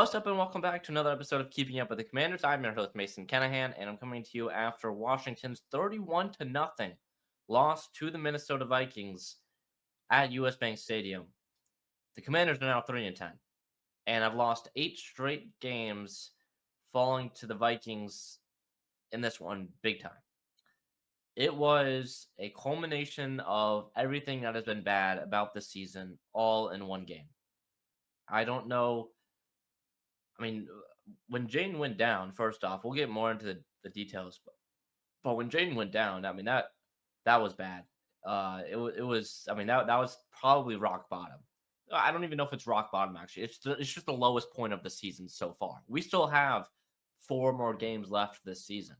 What's up, and welcome back to another episode of Keeping Up with the Commanders. I'm your host, Mason Kinnahan, and I'm coming to you after Washington's 31-0 loss to the Minnesota Vikings at US Bank Stadium. The Commanders are now 3-10, and I've lost 8 straight games, falling to the Vikings in this one big time. It was a culmination of everything that has been bad about this season all in one game. I don't know. I mean, when Jayden went down, first off, we'll get more into the details, but when Jayden went down, I mean that was bad. It was. I mean that was probably rock bottom. I don't even know if it's rock bottom actually. It's just the lowest point of the season so far. We still have 4 more games left this season,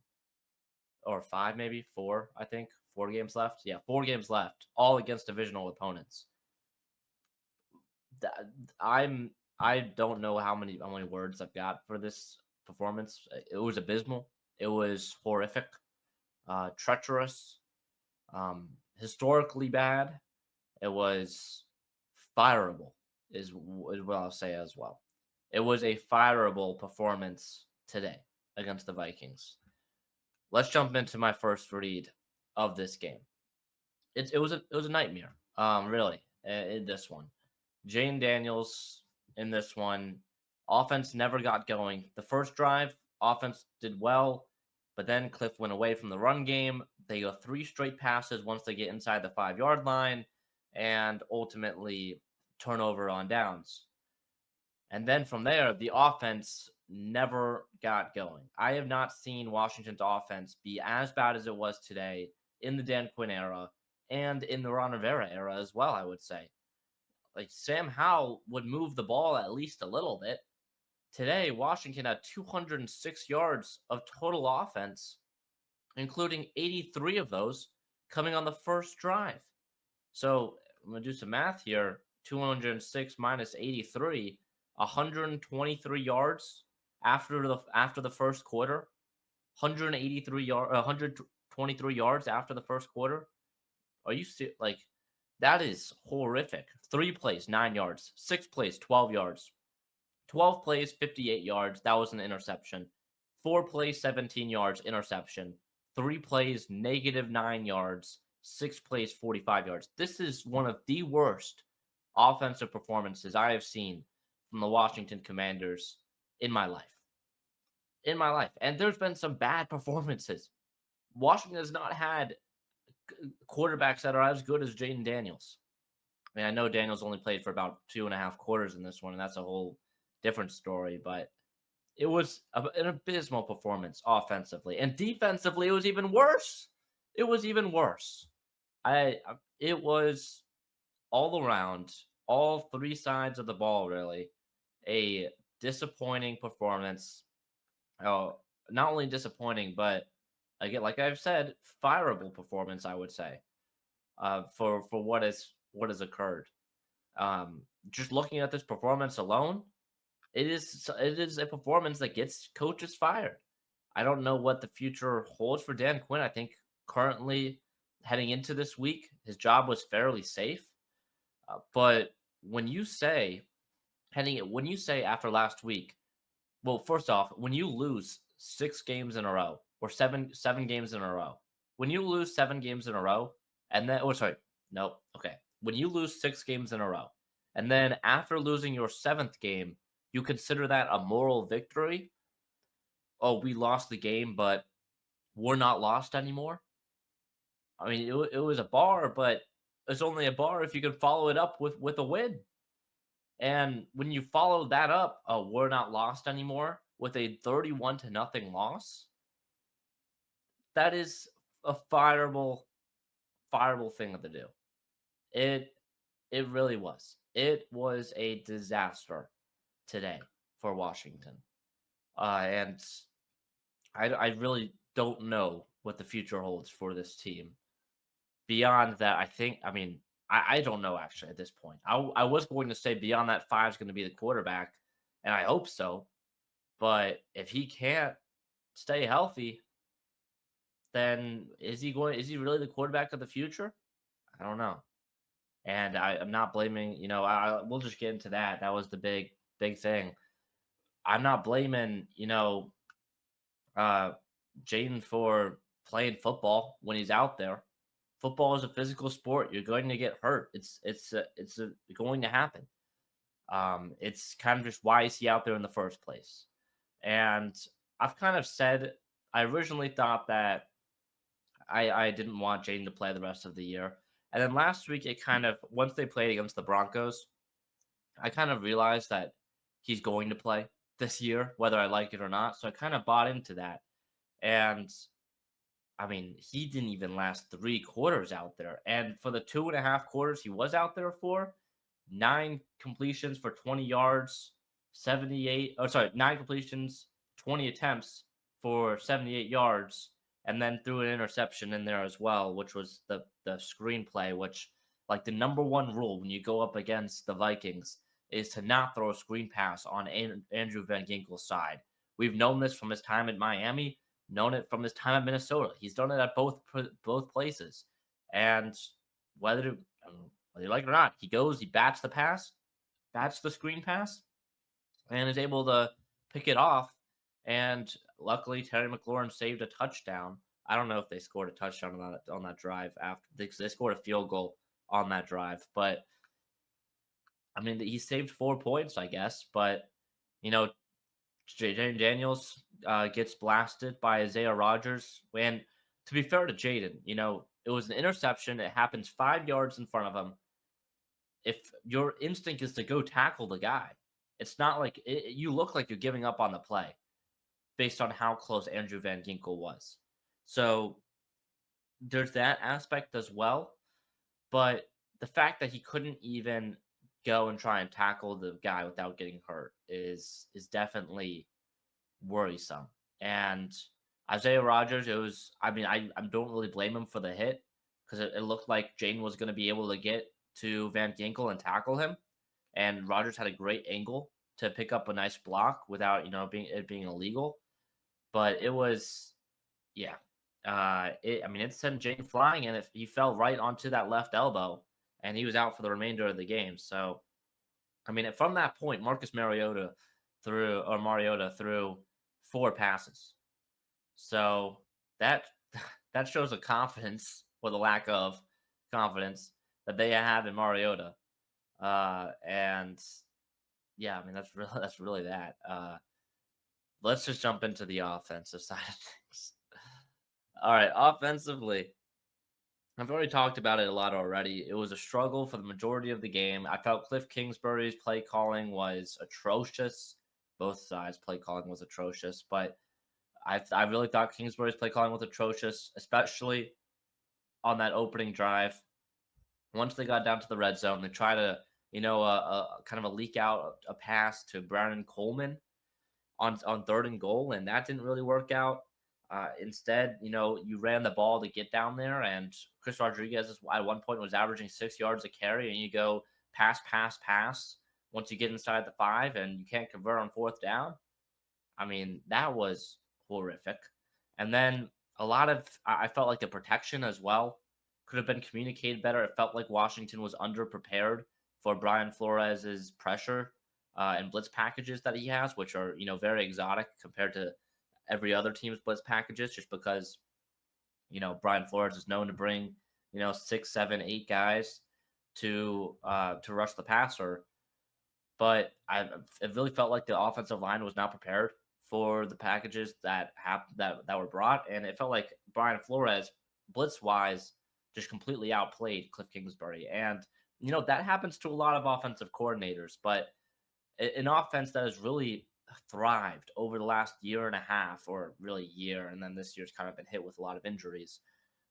or 5 maybe 4. I think 4 games left. Yeah, 4 games left, all against divisional opponents. I don't know how many words I've got for this performance. It was abysmal. It was horrific, treacherous, historically bad. It was fireable, is what I'll say as well. It was a fireable performance today against the Vikings. Let's jump into my first read of this game. It was a nightmare. Really, in this one. Jayden Daniels in this one. Offense never got going. The first drive, offense did well, but then Cliff went away from the run game. They go 3 straight passes once they get inside the 5-yard line, and ultimately turnover on downs. And then from there, the offense never got going. I have not seen Washington's offense be as bad as it was today in the Dan Quinn era and in the Ron Rivera era as well, I would say. Like, Sam Howell would move the ball at least a little bit. Today, Washington had 206 yards of total offense, including 83 of those coming on the first drive. So I'm going to do some math here. 206 minus 83, 123 yards after the first quarter. 123 yards after the first quarter. Are you like? That is horrific. 3 plays, 9 yards. 6 plays, 12 yards. 12 plays, 58 yards. That was an interception. 4 plays, 17 yards, interception. 3 plays, -9 yards. 6 plays, 45 yards. This is one of the worst offensive performances I have seen from the Washington Commanders in my life. And there's been some bad performances. Washington has not had quarterbacks that are as good as Jayden Daniels. I mean, I know Daniels only played for about 2.5 quarters in this one, and that's a whole different story, but it was an abysmal performance offensively. And defensively, it was even worse. It was even worse. It was all around, all 3 sides of the ball, really, a disappointing performance. Not only disappointing, but again, like I've said, fireable performance, I would say, for what has occurred. Just looking at this performance alone, it is a performance that gets coaches fired. I don't know what the future holds for Dan Quinn. I think currently heading into this week, his job was fairly safe. But when you say after last week, well, first off, when you lose 6 games in a row or seven games in a row, when you lose 7 games in a row, and then when you lose 6 games in a row, and then after losing your 7th game, you consider that a moral victory. Oh, we lost the game, but we're not lost anymore. I mean, it was a bar, but it's only a bar if you can follow it up with a win. And when you follow that up, oh, we're not lost anymore with a 31-0 loss, that is a fireable thing to do. It really was. It was a disaster today for Washington. And I really don't know what the future holds for this team. Beyond that, I don't know actually at this point. I was going to say beyond that 5 is going to be the quarterback, and I hope so. But if he can't stay healthy, then is he really the quarterback of the future? I don't know. And I'm not blaming, we'll just get into that. That was the big thing. I'm not blaming, uh, Jayden for playing football when he's out there. Football is a physical sport. You're going to get hurt. It's going to happen. It's kind of just why is he out there in the first place? And I've kind of said I originally thought that I didn't want Jayden to play the rest of the year. And then last week, it kind of once they played against the Broncos, I kind of realized that he's going to play this year, whether I like it or not. So I kind of bought into that. And I mean, he didn't even last 3 quarters out there. And for the 2.5 quarters he was out there for, 9 completions for 20 yards, 78, oh, sorry, 9 completions, 20 attempts for 78 yards, and then threw an interception in there as well, which was the screenplay, which, like, the number one rule when you go up against the Vikings is to not throw a screen pass on Andrew Van Ginkel's side. We've known this from his time in Miami, known it from his time at Minnesota. He's done it at both places, and whether whether you like it or not, he goes, he bats the pass, bats the screen pass, and is able to pick it off. And luckily, Terry McLaurin saved a touchdown. I don't know if they scored a touchdown on that drive after they scored a field goal on that drive, but I mean, he saved 4 points, I guess. But you know, Jayden Daniels gets blasted by Isaiah Rodgers. And to be fair to Jayden, it was an interception. It happens 5 yards in front of him. If your instinct is to go tackle the guy, it's not like you look like you're giving up on the play based on how close Andrew Van Ginkel was. So there's that aspect as well. But the fact that he couldn't even go and try and tackle the guy without getting hurt is definitely worrisome. And Isaiah Rodgers, it was, I mean, I don't really blame him for the hit because it looked like Jayden was going to be able to get to Van Ginkel and tackle him. And Rodgers had a great angle to pick up a nice block without, being illegal. But it was, yeah. I mean, it sent Jayden flying, and if he fell right onto that left elbow, and he was out for the remainder of the game. So, I mean, from that point, Mariota threw 4 passes. So that that shows a confidence or the lack of confidence that they have in Mariota. And yeah, I mean that's really that. Let's just jump into the offensive side of things. All right, offensively, I've already talked about it a lot already. It was a struggle for the majority of the game. I felt Cliff Kingsbury's play calling was atrocious. Both sides' play calling was atrocious, but I really thought Kingsbury's play calling was atrocious, especially on that opening drive. Once they got down to the red zone, they tried to, kind of a leak out a pass to Brandon Coleman on third and goal, and that didn't really work out. Instead, you ran the ball to get down there, and Chris Rodriguez at one point was averaging 6 yards a carry, and you go pass, pass, pass once you get inside the 5, and you can't convert on fourth down. I mean, that was horrific. And then I felt like the protection as well could have been communicated better. It felt like Washington was underprepared for Brian Flores's pressure and blitz packages that he has, which are, very exotic compared to every other team's blitz packages, just because, Brian Flores is known to bring, 6, 7, 8 guys to rush the passer. But it really felt like the offensive line was not prepared for the packages that were brought, and it felt like Brian Flores, blitz wise, just completely outplayed Cliff Kingsbury. And that happens to a lot of offensive coordinators, but an offense that has really thrived over the last year and a half, or really year, and then this year's kind of been hit with a lot of injuries.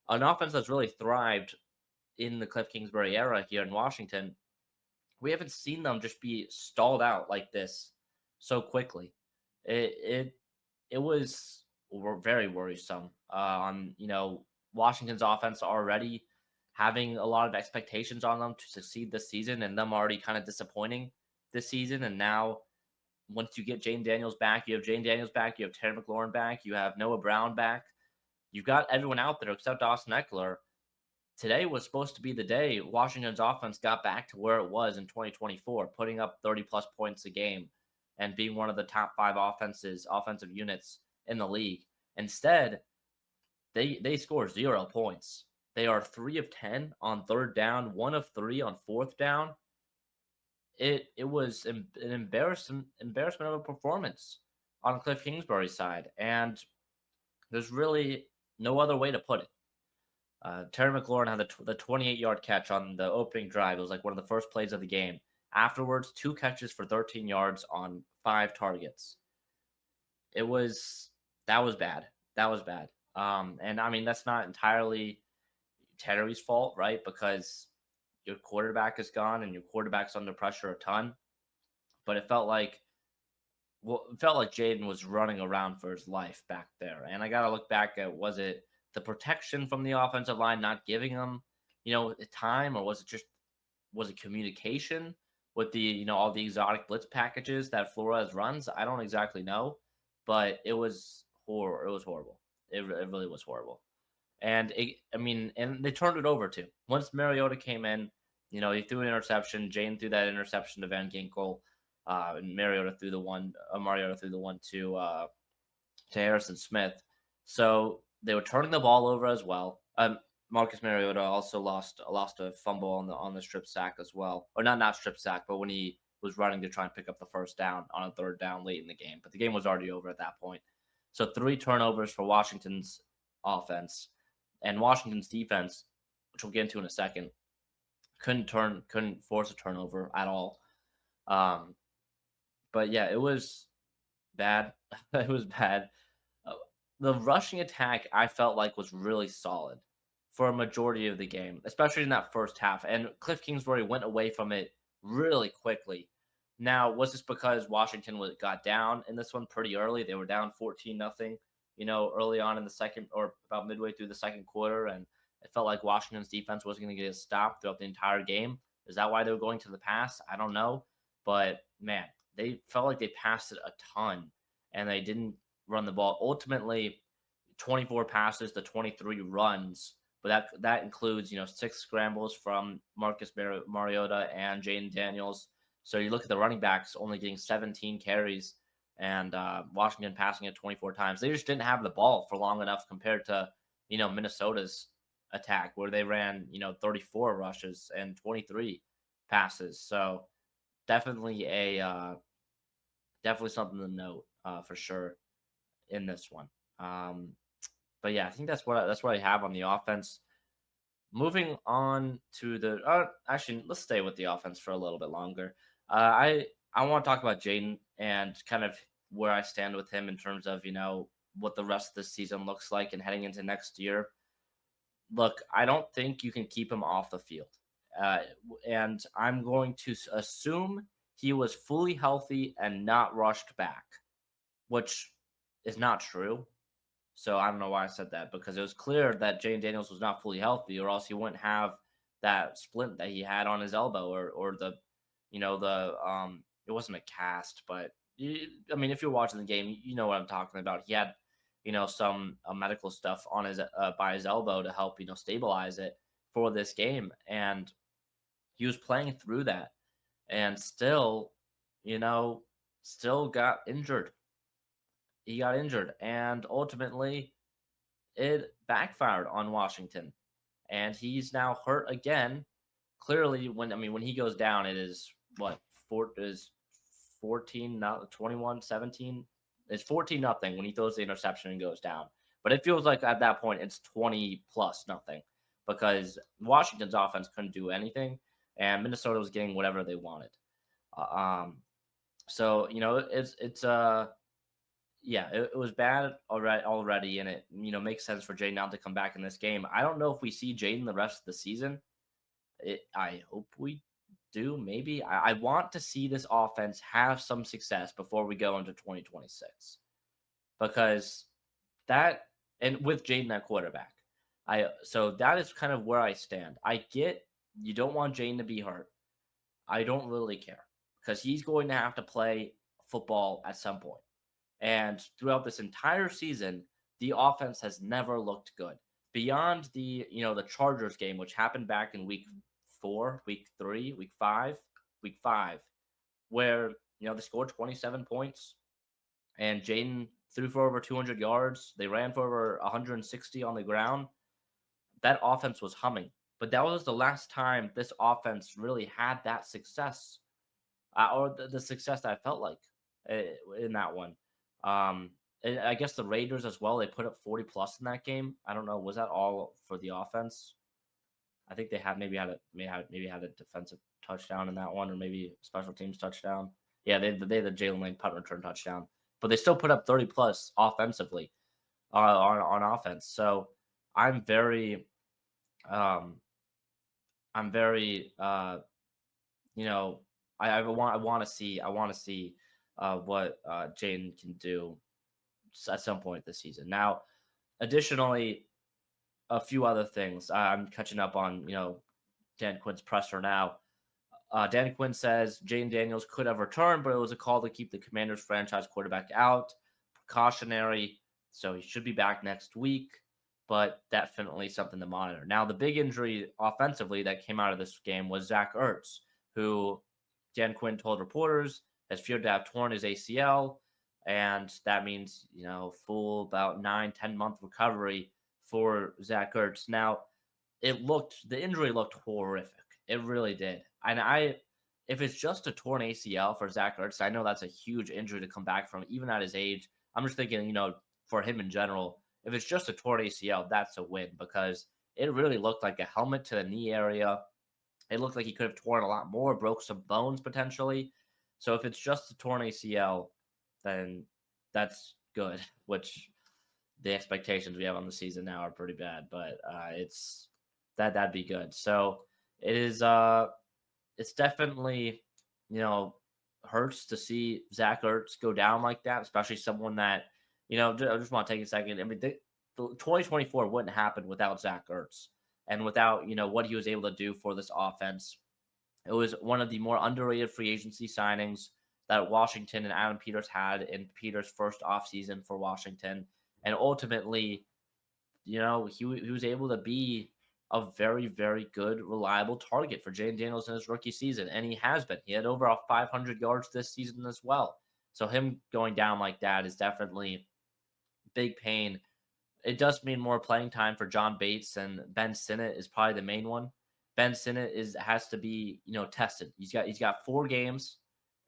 An offense that's really thrived in the Cliff Kingsbury era here in Washington, we haven't seen them just be stalled out like this so quickly. It was very worrisome on Washington's offense already having a lot of expectations on them to succeed this season, and them already kind of disappointing this season. And now once you get Jayden Daniels back, you have Jayden Daniels back, you have Terry McLaurin back, you have Noah Brown back. You've got everyone out there except Austin Eckler. Today was supposed to be the day Washington's offense got back to where it was in 2024, putting up 30 plus points a game. and being one of the top 5 offensive units in the league. Instead, they score 0 points. They are 3 of 10 on third down, 1 of 3 on fourth down. It was an embarrassment of a performance on Cliff Kingsbury's side, and there's really no other way to put it. Terry McLaurin had the 28-yard catch on the opening drive. It was like one of the first plays of the game. Afterwards, 2 catches for 13 yards on 5 targets. It was that was bad. That was bad. And I mean that's not entirely Terry's fault, right? Because your quarterback is gone and your quarterback's under pressure a ton. But it felt like Jayden was running around for his life back there. And I got to look back at, was it the protection from the offensive line not giving him, time, or was it communication with all the exotic blitz packages that Flores runs? I don't exactly know, but it was horror. It was horrible. It really was horrible. And and they turned it over too. Once Mariota came in, he threw an interception. Jane threw that interception to Van Ginkel. And Mariota threw the one. Mariota threw the one to Harrison Smith. So they were turning the ball over as well. Marcus Mariota also lost a fumble on the strip sack as well, or not strip sack, but when he was running to try and pick up the first down on a third down late in the game. But the game was already over at that point. So 3 turnovers for Washington's offense, and Washington's defense, which we'll get into in a second, couldn't force a turnover at all. But yeah, it was bad. It was bad. Uh, the rushing attack I felt like was really solid for a majority of the game, especially in that first half. And Cliff Kingsbury went away from it really quickly. Now, was this because Washington got down in this one pretty early? They were down 14-0, early on in the second, or about midway through the second quarter, and it felt like Washington's defense wasn't going to get a stop throughout the entire game. Is that why they were going to the pass? I don't know. But man, they felt like they passed it a ton and they didn't run the ball. Ultimately, 24 passes to 23 runs, but that includes 6 scrambles from Marcus Mariota and Jayden Daniels. So you look at the running backs only getting 17 carries, and Washington passing it 24 times. They just didn't have the ball for long enough compared to Minnesota's attack, where they ran 34 rushes and 23 passes. So definitely definitely something to note for sure in this one. But yeah, I think that's what I have on the offense. Moving on to the actually, let's stay with the offense for a little bit longer. I want to talk about Jayden and kind of where I stand with him in terms of what the rest of the season looks like and heading into next year. Look, I don't think you can keep him off the field, and I'm going to assume he was fully healthy and not rushed back, which is not true. So I don't know why I said that, because it was clear that Jayden Daniels was not fully healthy, or else he wouldn't have that splint that he had on his elbow, or the it wasn't a cast, but I mean, if you're watching the game, you know what I'm talking about. He had some medical stuff on his by his elbow to help stabilize it for this game, and he was playing through that, and still got injured. He got injured, and ultimately it backfired on Washington, and he's now hurt again. Clearly, when he goes down, it is what is 14, not 21, 17. It's 14 nothing when he throws the interception and goes down. But it feels like at that point it's 20 plus nothing, because Washington's offense couldn't do anything, and Minnesota was getting whatever they wanted. So yeah, it was bad already, and it makes sense for Jayden now to come back in this game. I don't know if we see Jayden the rest of the season. I hope we do. Maybe I want to see this offense have some success before we go into 2026, because that, and with Jayden at quarterback, so that is kind of where I stand. I get you don't want Jayden to be hurt. I don't really care, because he's going to have to play football at some point. And throughout this entire season, the offense has never looked good. Beyond the Chargers game, which happened back in week 4, week 3, week 5, where They scored 27 points, and Jayden threw for over 200 yards. They ran for over 160 on the ground. That offense was humming. But that was the last time this offense really had that success, or the success that I felt like in that one. Um, and I guess the Raiders as well. They put up 40 plus in that game. I don't know. Was that all for the offense? I think they had maybe had a defensive touchdown in that one, or maybe special teams touchdown. Yeah, they had the Jalen Lane punt return touchdown, but they still put up 30 plus offensively on offense. So I'm very um I'm very you know I want to see what Jane can do at some point this season. Now, additionally, a few other things. I'm catching up on Dan Quinn's presser now. Dan Quinn says Jayden Daniels could have returned, but it was a call to keep the Commanders franchise quarterback out. Precautionary, so he should be back next week, but definitely something to monitor. Now, the big injury offensively that came out of this game was Zach Ertz, who Dan Quinn told reporters has feared to have torn his ACL, and that means, full about 9-10 month recovery for Zach Ertz. Now, the injury looked horrific. It really did. And if it's just a torn ACL for Zach Ertz, I know that's a huge injury to come back from, even at his age. I'm just thinking, for him in general, if it's just a torn ACL, that's a win because it really looked like a helmet to the knee area. It looked like he could have torn a lot more, broke some bones potentially. So if it's just a torn ACL, then that's good, which the expectations we have on the season now are pretty bad, but it's that'd be good. So it is it's definitely, hurts to see Zach Ertz go down like that, especially someone that, I just want to take a second. I mean, the 2024 wouldn't happen without Zach Ertz and without, what he was able to do for this offense. It was one of the more underrated free agency signings that Washington and Adam Peters had in Peters' first offseason for Washington. And ultimately, he was able to be a very, very good, reliable target for Jayden Daniels in his rookie season. And he has been. He had over 500 yards this season as well. So him going down like that is definitely big pain. It does mean more playing time for John Bates, and Ben Sinnott is probably the main one. Ben Sinnott has to be, tested. He's got 4 games.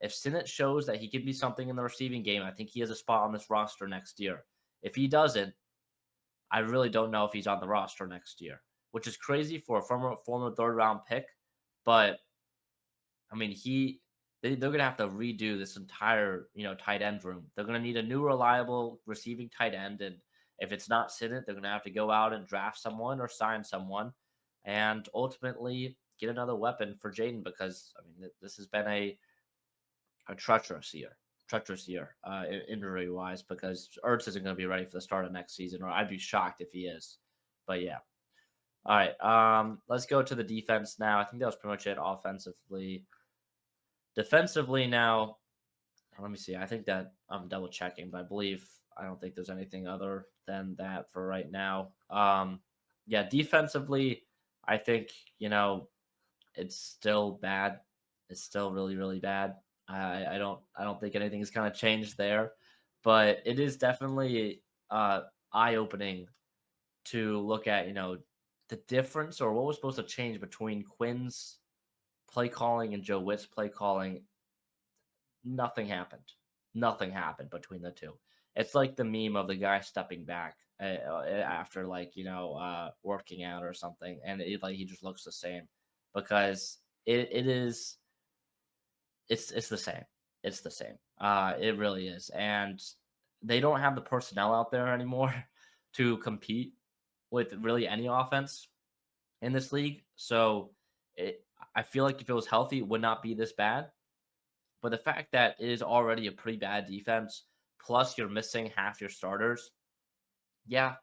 If Sinnott shows that he can be something in the receiving game, I think he has a spot on this roster next year. If he doesn't, I really don't know if he's on the roster next year, which is crazy for a former 3rd round pick. But I mean, they're gonna have to redo this entire tight end room. They're gonna need a new reliable receiving tight end, and if it's not Sinnott, they're gonna have to go out and draft someone or sign someone, and ultimately get another weapon for Jayden because I mean this has been a treacherous year, injury wise, because Ertz isn't going to be ready for the start of next season, or I'd be shocked if he is. But yeah. All right. Let's go to the defense now. I think that was pretty much it offensively. Defensively now, let me see. I think that I'm double checking, but I don't think there's anything other than that for right now. Yeah, defensively, I think, it's still bad. It's still really, really bad. I don't think anything is going to change there, but it is definitely eye opening to look at the difference or what was supposed to change between Quinn's play calling and Joe Witt's play calling. Nothing happened. Nothing happened between the two. It's like the meme of the guy stepping back after working out or something, and he just looks the same because it is it's the same. It's the same. It really is. And they don't have the personnel out there anymore to compete with really any offense in this league. So I feel like if it was healthy, it would not be this bad. But the fact that it is already a pretty bad defense, plus you're missing half your starters, yeah,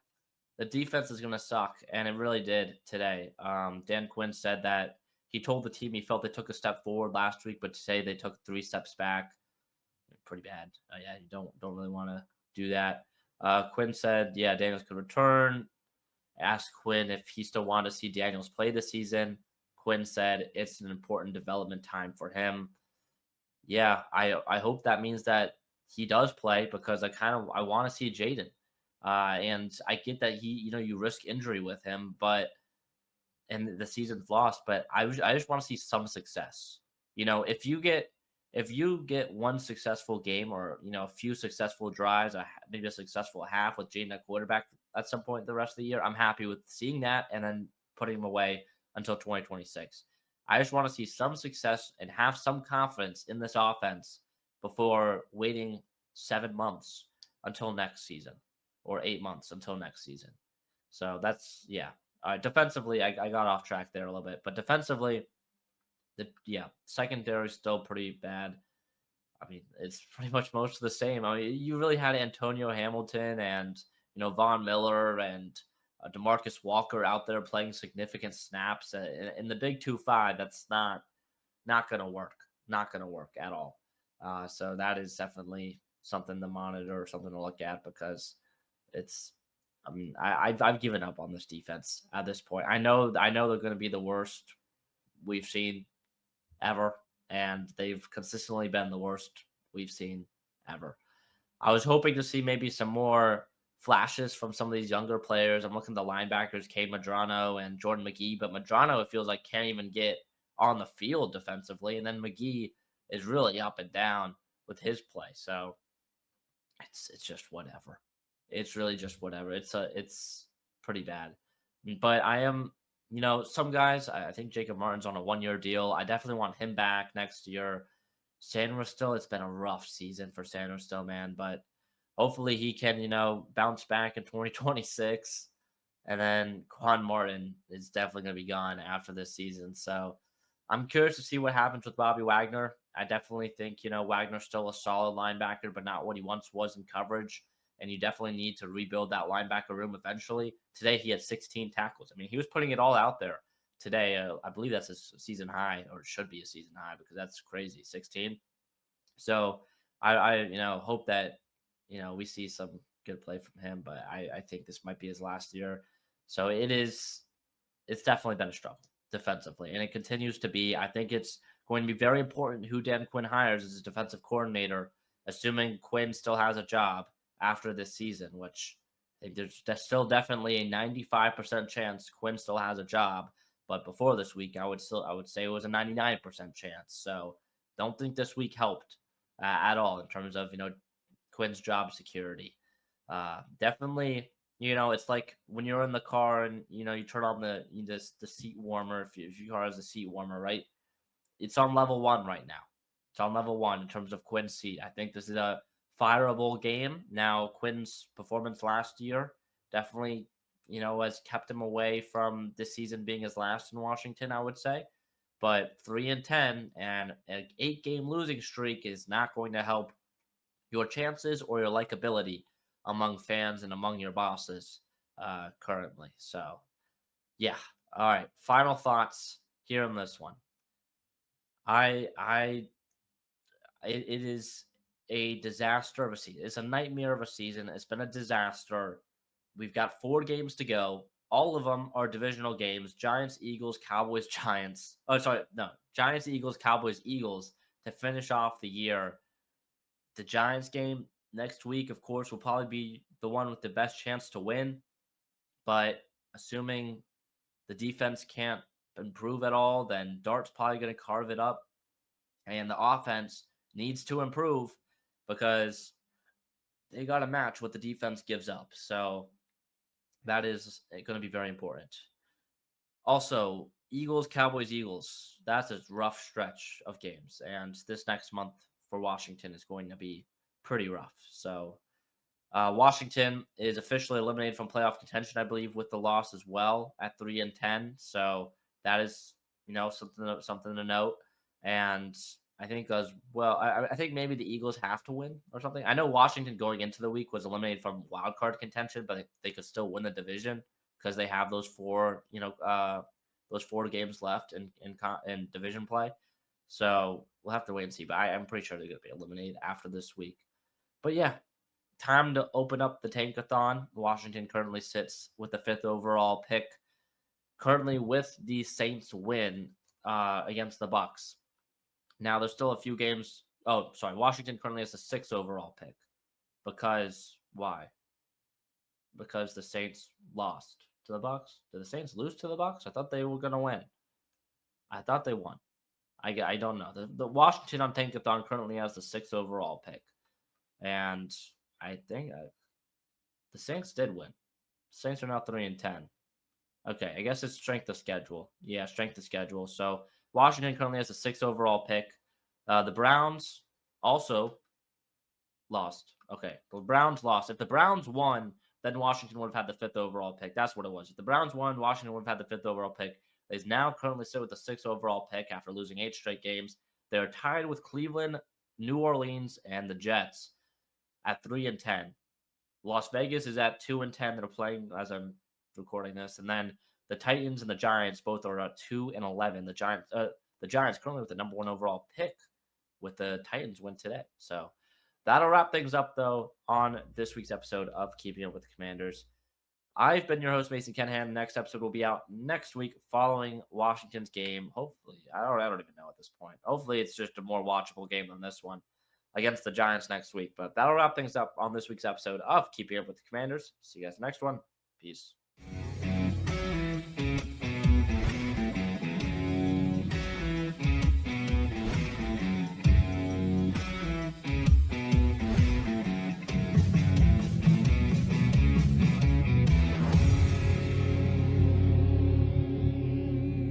the defense is going to suck. And it really did today. Dan Quinn said that he told the team he felt they took a step forward last week, but today they took 3 steps back. Pretty bad. Yeah, you don't really want to do that. Quinn said, yeah, Daniels could return. Asked Quinn if he still wanted to see Daniels play this season. Quinn said it's an important development time for him. Yeah, I hope that means that he does play because I want to see Jayden. And I get that you risk injury with him, but and the season's lost, but I just want to see some success. If you get one successful game or a few successful drives, maybe a successful half with Jaden at quarterback at some point the rest of the year, I'm happy with seeing that and then putting him away until 2026. I just want to see some success and have some confidence in this offense before waiting 7 months until next season or 8 months until next season. So that's yeah. Defensively, I got off track there a little bit, but defensively, secondary is still pretty bad. I mean, it's pretty much most of the same. I mean, you really had Antonio Hamilton and Von Miller and Demarcus Walker out there playing significant snaps in the Big 2-5. That's not gonna work. Not gonna work at all. So that is definitely something to monitor, something to look at because it's I mean, I've given up on this defense at this point. I know they're going to be the worst we've seen ever, and they've consistently been the worst we've seen ever. I was hoping to see maybe some more flashes from some of these younger players. I'm looking at the linebackers, Cade Madrano and Jordan McGee, but Madrano it feels like can't even get on the field defensively, and then McGee is really up and down with his play. So it's just whatever. It's really just whatever. It's pretty bad. But I am, some guys. I think Jacob Martin's on a 1 year deal. I definitely want him back next year. Sanders still. It's been a rough season for Sanders still, man. But hopefully he can, bounce back in 2026. And then Quan Martin is definitely going to be gone after this season. So I'm curious to see what happens with Bobby Wagner. I definitely think, Wagner's still a solid linebacker, but not what he once was in coverage. And you definitely need to rebuild that linebacker room eventually. Today, he had 16 tackles. I mean, he was putting it all out there today. I believe that's a season high, or it should be a season high because that's crazy. 16. So I hope that, we see some good play from him, but I think this might be his last year. So it's definitely been a struggle defensively, and it continues to be. I think it's going to be very important who Dan Quinn hires as his defensive coordinator, assuming Quinn still has a job after this season, which I think there's still definitely a 95% chance Quinn still has a job. But before this week, I would say it was a 99% chance. So don't think this week helped at all in terms of Quinn's job security. Definitely, it's like when you're in the car and you turn on the seat warmer if your car has a seat warmer, right? It's on level 1 right now. It's on level 1 in terms of Quinn's seat. I think this is a fireable game. Now, Quinn's performance last year definitely, has kept him away from this season being his last in Washington, I would say. But 3-10 and an 8-game losing streak is not going to help your chances or your likability among fans and among your bosses currently. So, yeah. All right. Final thoughts here on this one. I it is a disaster of a season. It's a nightmare of a season. It's been a disaster. We've got 4 games to go. All of them are divisional games. Giants, Eagles, Cowboys, Giants. Oh, sorry, no. Giants, Eagles, Cowboys, Eagles to finish off the year. The Giants game next week, of course, will probably be the one with the best chance to win. But assuming the defense can't improve at all, then Dart's probably going to carve it up. And the offense needs to improve because they got to match what the defense gives up. So that is going to be very important. Also, Eagles, Cowboys, Eagles. That's a rough stretch of games. And this next month for Washington is going to be pretty rough. So Washington is officially eliminated from playoff contention, I believe, with the loss as well at 3-10. So that is, something to note. And I think as well, I think maybe the Eagles have to win or something. I know Washington going into the week was eliminated from wild card contention, but they could still win the division because they have those 4 games left in division play. So we'll have to wait and see. But I'm pretty sure they're going to be eliminated after this week. But yeah, time to open up the tankathon. Washington currently sits with the 5th overall pick. Currently with the Saints win against the Bucks. Now there's still a few games Oh, sorry. Washington currently has the 6th overall pick. Because why? Because the Saints lost to the Bucks. Did the Saints lose to the Bucks? I thought they were gonna win. I thought they won. I don't know. The Washington on Tankathon currently has the 6th overall pick, and I think the Saints did win. Saints are now 3-10. Okay, I guess it's strength of schedule. Yeah, strength of schedule. So Washington currently has the 6th overall pick. The Browns also lost. Okay, the Browns lost. If the Browns won, then Washington would have had the 5th overall pick. That's what it was. If the Browns won, Washington would have had the 5th overall pick. Is now currently sit with the 6th overall pick after losing 8 straight games. They're tied with Cleveland, New Orleans, and the Jets at 3-10. Las Vegas is at 2-10. They're playing as I'm recording this, and then the Titans and the Giants both are at 2-11. The Giants currently with the number 1 overall pick, with the Titans win today. So that'll wrap things up though on this week's episode of Keeping Up with the Commanders. I've been your host, Mason Kinnahan. Next episode will be out next week following Washington's game. Hopefully, I don't even know at this point. Hopefully, it's just a more watchable game than this one against the Giants next week. But that'll wrap things up on this week's episode of Keeping Up with the Commanders. See you guys next one. Peace.